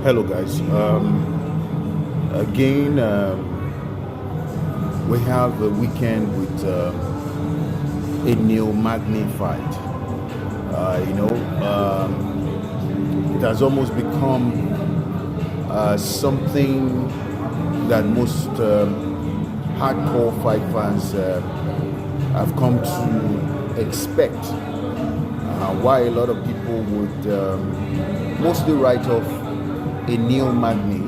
Hello, guys. Again, we have a weekend with a Neil Magny fight. You know, it has almost become something that most hardcore fight fans have come to expect. Why a lot of people would mostly write off a Neil Magny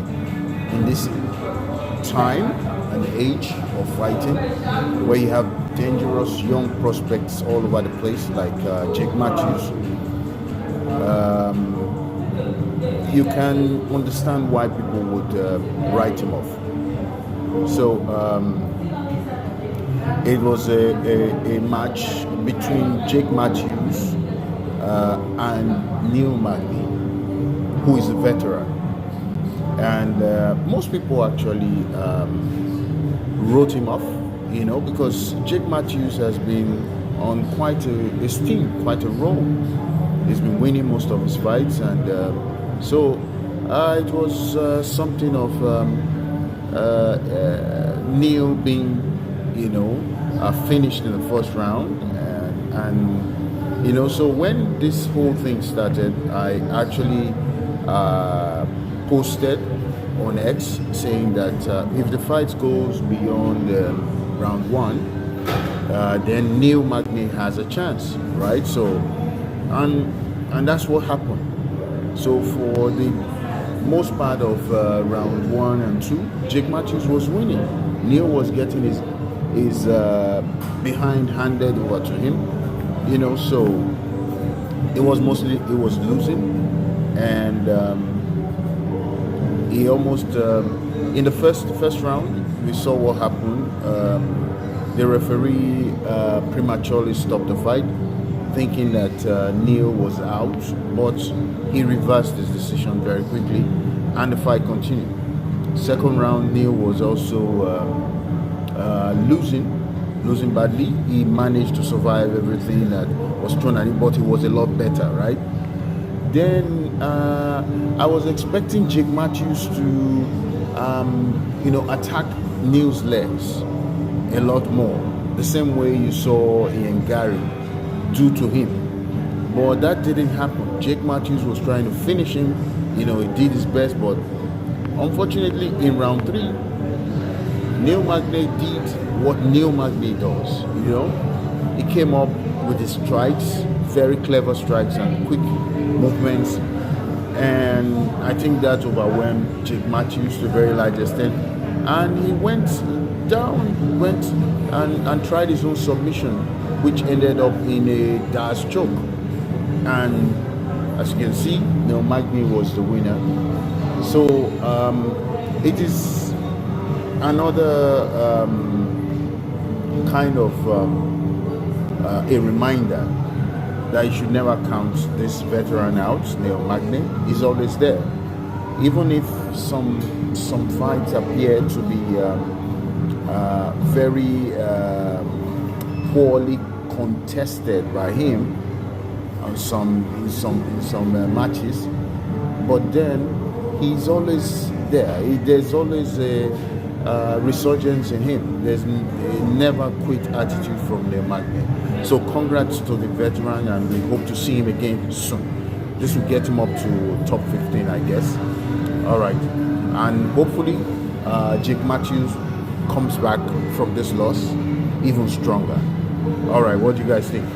in this time and age of fighting, where you have dangerous young prospects all over the place, like Jake Matthews. You can understand why people would write him off. So it was a match between Jake Matthews and Neil Magny, who is a veteran. And most people actually wrote him off, because Jake Matthews has been on quite a steam, quite a roll. He's been winning most of his fights, and so it was something of Neil being, finished in the first round, and so when this whole thing started, I actually posted on X saying that if the fight goes beyond round one, then Neil Magny has a chance, right? So, and that's what happened. So for the most part of round one and two, Jake Matthews was winning. Neil was getting his behind handed over to him, so it was losing, and he almost in the first round we saw what happened. The referee prematurely stopped the fight, thinking that Neil was out, but he reversed his decision very quickly, and the fight continued. Second round, Neil was also losing badly. He managed to survive everything that was thrown at him, but he was a lot better, right? Then I was expecting Jake Matthews to, attack Neil's legs a lot more, the same way you saw Ian Gary do to him. But that didn't happen. Jake Matthews was trying to finish him. He did his best, but unfortunately, in round three, Neil Magny did what Neil Magny does. He came up with his strikes, very clever strikes and quick movements, and I think that overwhelmed Jake Matthews to a very large extent, and he went down, and tried his own submission, which ended up in a Daz choke, and as you can see, Neil Magny was the winner. So it is another kind of a reminder that you should never count this veteran out. Neil Magny is always there, even if some fights appear to be very poorly contested by him in some matches, but then he's always there. There's always a resurgence in him. There's a never quit attitude from Neil Magny. So congrats to the veteran, and we hope to see him again soon. This will get him up to top 15, I guess. All right, and hopefully Jake Matthews comes back from this loss even stronger. All right, what do you guys think?